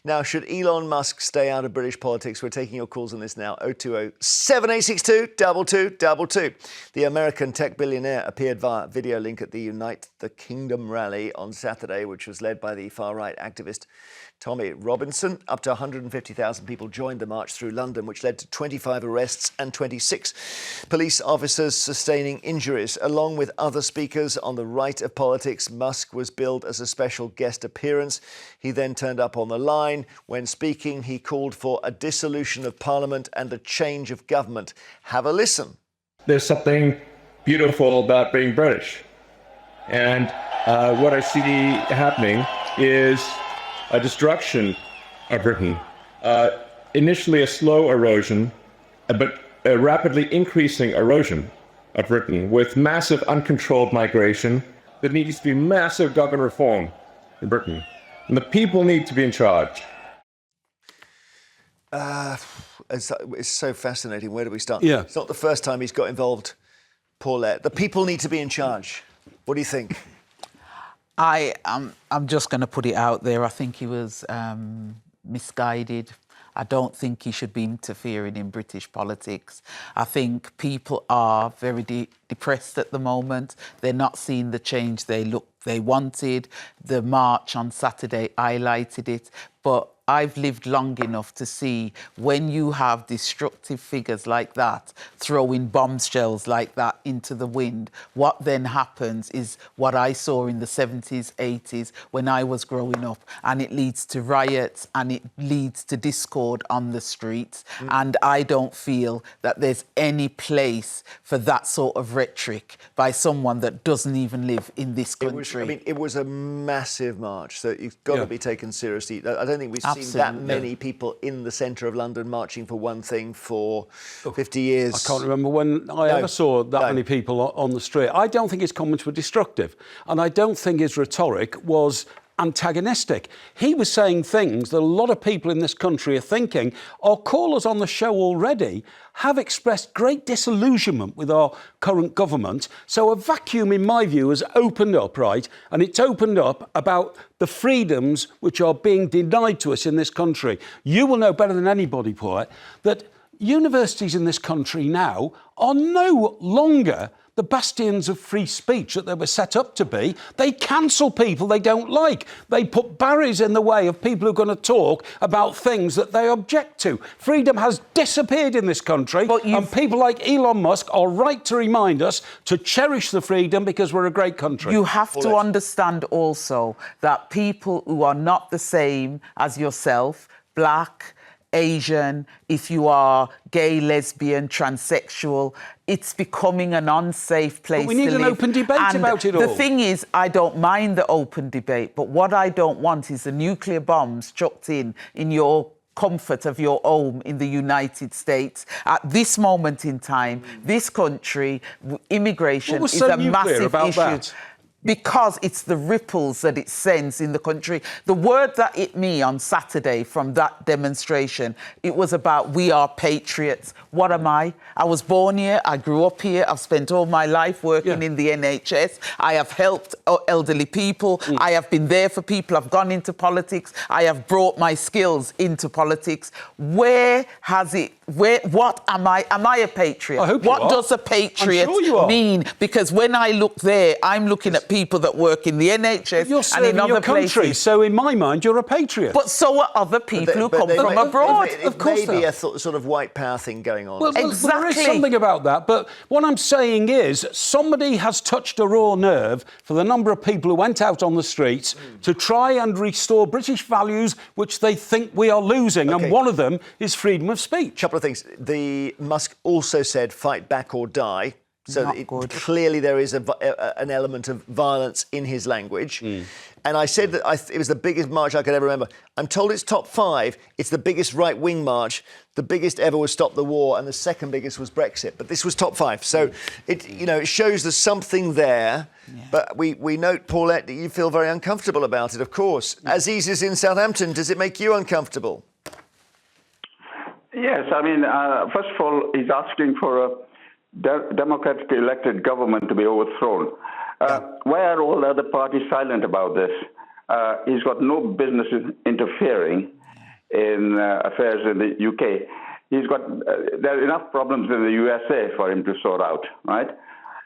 Now, should Elon Musk stay out of British politics? We're taking your calls on this now. 020-7862-2222. The American tech billionaire appeared via video link at the Unite the Kingdom rally on Saturday, which was led by the far-right activist Tommy Robinson. Up to 150,000 people joined the march through London, which led to 25 arrests and 26 police officers sustaining injuries. Along with other speakers on the right of politics, Musk was billed as a special guest appearance. He then turned up on the line. When speaking, he called for a dissolution of Parliament and a change of government. Have a listen. There's something beautiful about being British. And what I see happening is a destruction of Britain. Initially a slow erosion, but a rapidly increasing erosion of Britain with massive uncontrolled migration. There needs to be massive government reform in Britain. And the people need to be in charge. It's so fascinating. Where do we start? Yeah. It's not the first time he's got involved, Paulette. The people need to be in charge. What do you think? I'm just going to put it out there. I think he was misguided. I don't think he should be interfering in British politics. I think people are very depressed at the moment. They're not seeing the change they wanted. The march on Saturday highlighted it. But I've lived long enough to see when you have destructive figures like that throwing bombshells like that into the wind, what then happens is what I saw in the 70s, 80s when I was growing up, and it leads to riots and it leads to discord on the streets. And I don't feel that there's any place for that sort of rhetoric by someone that doesn't even live in this country. It was a massive march, so you've got to be taken seriously. I don't think we've seen that many people in the centre of London marching for one thing for 50 years. I can't remember when I ever saw that many people on the street. I don't think his comments were destructive, and I don't think his rhetoric was antagonistic. He was saying things that a lot of people in this country are thinking. Our callers on the show already have expressed great disillusionment with our current government. So a vacuum, in my view, has opened up, right? And it's opened up about the freedoms which are being denied to us in this country. You will know better than anybody, Paulette, that universities in this country now are no longer the bastions of free speech that they were set up to be. They cancel people they don't like. They put barriers in the way of people who are going to talk about things that they object to. Freedom has disappeared in this country, and people like Elon Musk are right to remind us to cherish the freedom because we're a great country. You have to understand also that people who are not the same as yourself, black, Asian, if you are gay, lesbian, transsexual, it's becoming an unsafe place to live. But we need an open debate about it all. The thing is, I don't mind the open debate, but what I don't want is the nuclear bombs chucked in your comfort of your home in the United States. At this moment in time, this country, immigration is a massive issue. That? Because it's the ripples that it sends in the country. The word that hit me on Saturday from that demonstration, it was about we are patriots. What am I? I was born here, I grew up here, I've spent all my life working in the NHS. I have helped elderly people. I have been there for people. I've gone into politics. I have brought my skills into politics. What am I? Am I a patriot? I hope you are. What does a patriot mean? Because when I look there, I'm looking at people that work in the NHS and in other places. So in my mind, you're a patriot. But so are other people who come from abroad. Of course, there may be a sort of white power thing going on. Well, there is something about that. But what I'm saying is somebody has touched a raw nerve for the number of people who went out on the streets to try and restore British values, which they think we are losing. And one of them is freedom of speech. Couple of things. Musk also said, fight back or die. So clearly there is an element of violence in his language. And I said that it was the biggest march I could ever remember. I'm told it's top 5. It's the biggest right-wing march. The biggest ever was Stop the War, and the second biggest was Brexit. But this was top 5. So it shows there's something there. Yeah. But we note, Paulette, that you feel very uncomfortable about it, of course. Aziz is in Southampton. Does it make you uncomfortable? Yes, I mean, first of all, he's asking for a democratically elected government to be overthrown. Why are all the other parties silent about this? He's got no business interfering. Foreign Affairs in the UK. He's got there are enough problems in the USA for him to sort out, right?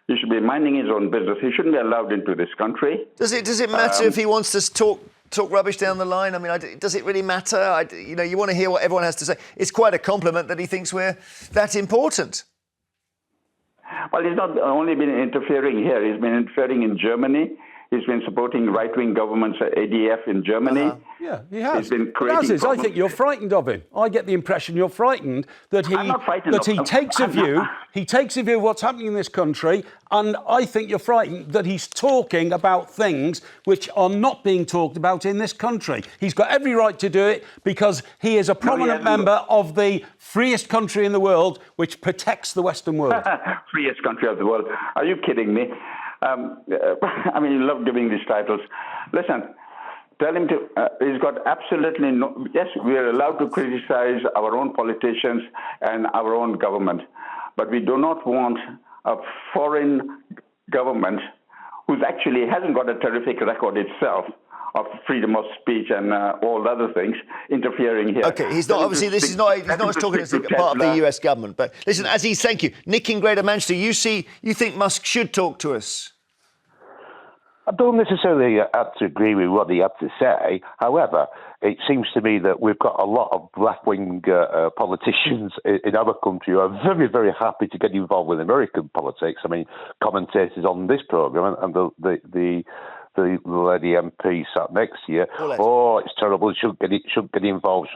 He should be minding his own business. He shouldn't be allowed into this country. Does it matter if he wants to talk rubbish down the line? I mean, does it really matter? You want to hear what everyone has to say. It's quite a compliment that he thinks we're that important. Well, he's not only been interfering here. He's been interfering in Germany. He's been supporting right-wing governments, ADF in Germany. Yeah, he has. He's been creating As is, I problems. think you're frightened of him. I get the impression you're frightened that he I'm not frightened of him. takes a view. He takes a view of what's happening in this country, and I think you're frightened that he's talking about things which are not being talked about in this country. He's got every right to do it because he is a prominent member of the freest country in the world, which protects the Western world. Freest country of the world. Are you kidding me? I mean, you love giving these titles. Listen, tell him to, he's got absolutely no, yes, we are allowed to criticize our own politicians and our own government, but we do not want a foreign government who's actually hasn't got a terrific record itself of freedom of speech and all other things interfering here. Okay, he's not, obviously, he's not talking as a part of the US government, but listen, Aziz, thank you. Nick in Greater Manchester, you think Musk should talk to us? I don't necessarily have to agree with what he had to say. However, it seems to me that we've got a lot of left-wing politicians in our country who are very, very happy to get involved with American politics. I mean, commentators on this programme and the lady MP sat next to you. Paulette. Oh, it's terrible. Shouldn't get involved.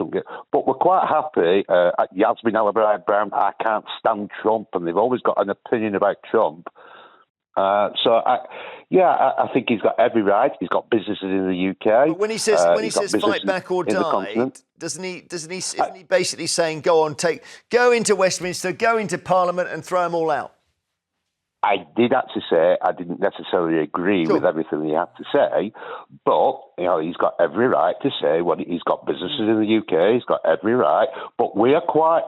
But we're quite happy. Yasmin Al-Brown, I can't stand Trump, and they've always got an opinion about Trump. I think he's got every right. He's got businesses in the UK. But when he says fight back or die, isn't he basically saying go into Westminster, go into Parliament and throw them all out? I did have to say I didn't necessarily agree with everything he had to say, but he's got every right to say what he's got businesses in the UK. He's got every right, but we are quite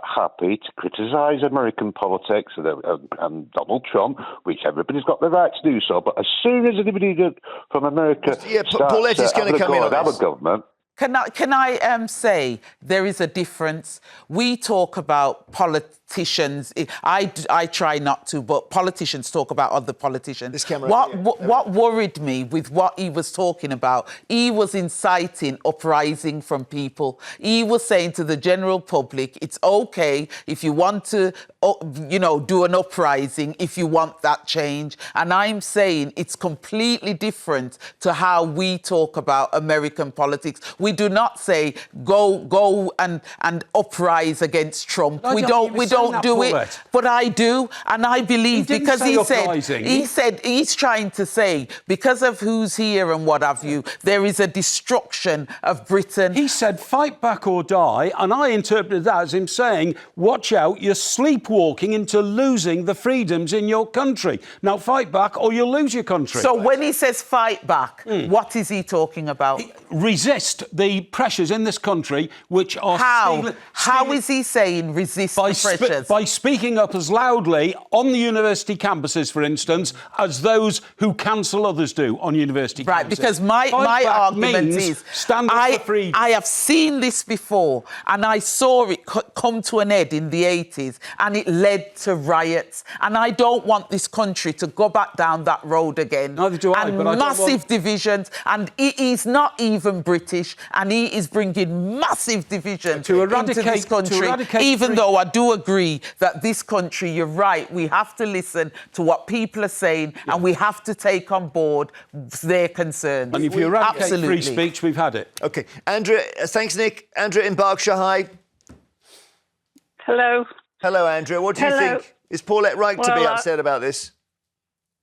happy to criticise American politics and Donald Trump, which everybody's got the right to do so. But as soon as anybody from America Paulette is going to come in on our this. government. Can I say there is a difference? We talk about politicians. I try not to, but politicians talk about other politicians. This camera. What worried me with what he was talking about, he was inciting uprising from people. He was saying to the general public, it's okay if you want to, do an uprising, if you want that change. And I'm saying it's completely different to how we talk about American politics. We do not say go and uprise against Trump. We don't do it, but I do, and I believe because he said he's trying to say because of who's here and what have you, there is a destruction of Britain. He said fight back or die, and I interpreted that as him saying, watch out, you're sleepwalking into losing the freedoms in your country. Now fight back or you'll lose your country. So when he says fight back, what is he talking about? Resist the pressures in this country which are... How is he saying resist the pressures? By speaking up as loudly on the university campuses, for instance, as those who cancel others do on university campuses. Right, because my argument is... stand up for freedom. I have seen this before, and I saw it come to an end in the 80s, and it led to riots. And I don't want this country to go back down that road again. Neither do I, and but I don't massive want... divisions, and he's not even British, and he is bringing massive division into this country, even though I do agree that this country, you're right, we have to listen to what people are saying and we have to take on board their concerns. And if you eradicate free speech, we've had it. OK. Andrea, thanks, Nick. Andrea in Berkshire, hi. Hello. Hello, Andrea. What do you think? Is Paulette right to be upset about this?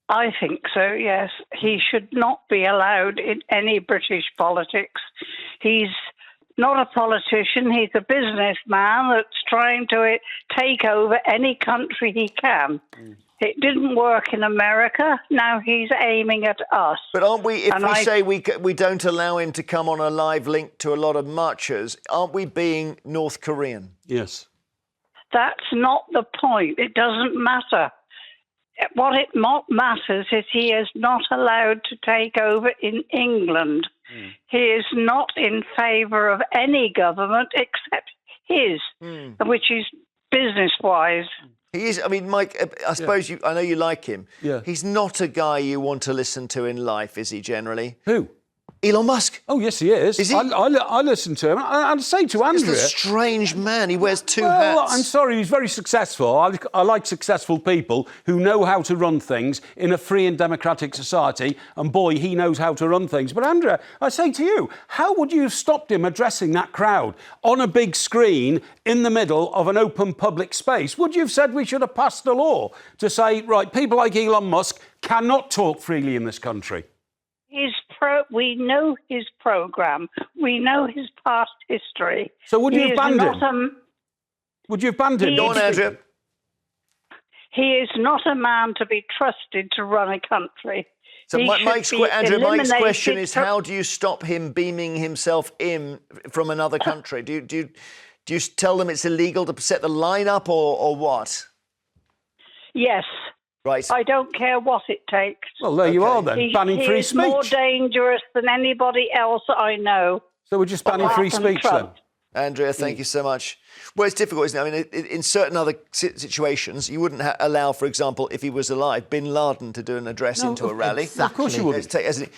I think so, yes. He should not be allowed in any British politics. He's not a politician. He's a businessman that's trying to take over any country he can. It didn't work in America. Now he's aiming at us. But aren't we, if we say we don't allow him to come on a live link to a lot of marchers, aren't we being North Korean? Yes. That's not the point. It doesn't matter. What matters is he is not allowed to take over in England. He is not in favour of any government except his, which is business-wise. He is. I mean, Mike, I suppose I know you like him. Yeah. He's not a guy you want to listen to in life, is he, generally? Who? Elon Musk. Oh, yes, he is. Is he? I listen to him. I'd say to Andrea... He's a strange man. He wears two Well, hats. I'm sorry, he's very successful. I like successful people who know how to run things in a free and democratic society, and boy, he knows how to run things. But Andrea, I say to you, how would you have stopped him addressing that crowd on a big screen in the middle of an open public space? Would you have said we should have passed a law to say, right, people like Elon Musk cannot talk freely in this country? We know his programme. We know his past history. So would you have banned him? Would you have banned him? Go on, Andrea. He is not a man to be trusted to run a country. So Mike's question is, how do you stop him beaming himself in from another country? Do you tell them it's illegal to set the line up or what? Yes. Right. I don't care what it takes. Well, there you are then, banning free speech. He is more dangerous than anybody else I know. So we're just banning free speech then? Andrea, thank you so much. Well, it's difficult, isn't it? I mean, in certain other situations, you wouldn't allow, for example, if he was alive, bin Laden to do an address into a rally. Exactly. Of course you wouldn't.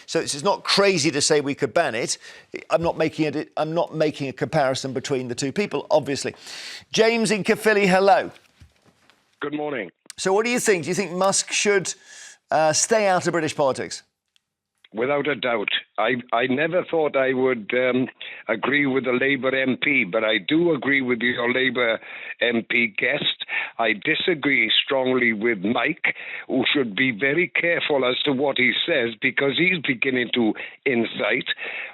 So it's not crazy to say we could ban it. I'm not making a comparison between the two people, obviously. James in Caerphilly, hello. Good morning. So what do you think? Do you think Musk should stay out of British politics? Without a doubt. I never thought I would agree with the Labour MP, but I do agree with your Labour MP guest. I disagree strongly with Mike, who should be very careful as to what he says, because he's beginning to incite.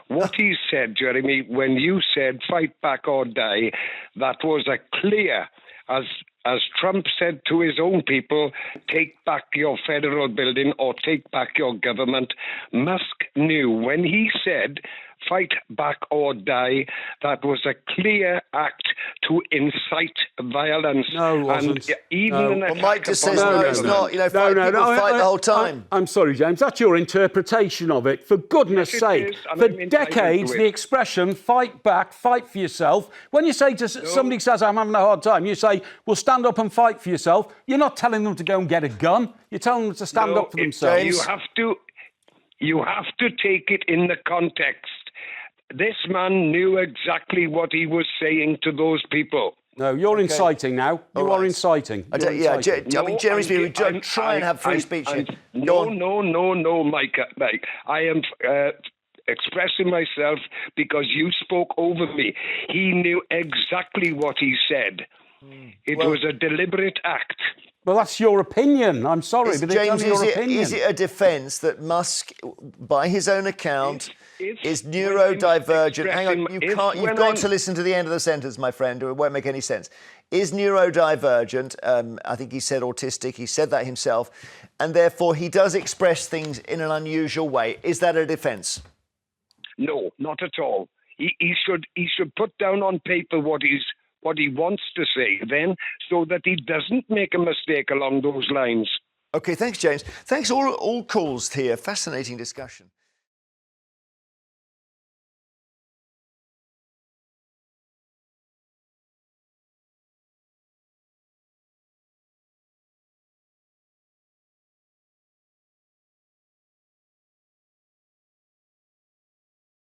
What he said, Jeremy, when you said fight back or die, that was a clear, as Trump said to his own people, take back your federal building or take back your government. Musk knew when he said fight back or die, that was a clear act to incite violence. No, it wasn't. And even Well, Mike just says no, it's not. You know, fight the whole time. I'm sorry, James. That's your interpretation of it. For goodness sake, for decades, the expression "fight back, fight for yourself." When you say to somebody says, "I'm having a hard time," you say, "Well, stand up and fight for yourself." You're not telling them to go and get a gun. You're telling them to stand up for themselves. You have to take it in the context. This man knew exactly what he was saying to those people. No, you're inciting now. You are inciting. I mean, Jeremy's been try and have free speech. No, Mike. I am expressing myself because you spoke over me. He knew exactly what he said. It was a deliberate act. Well, that's your opinion. I'm sorry, but it's only your opinion. Is it a defence that Musk, by his own account, is neurodivergent? Hang on, you've got to listen to the end of the sentence, my friend, or it won't make any sense. Is neurodivergent, I think he said autistic, he said that himself, and therefore he does express things in an unusual way. Is that a defence? No, not at all. He should put down on paper what he wants to say then, so that he doesn't make a mistake along those lines. OK, thanks, James. Thanks all calls here. Fascinating discussion.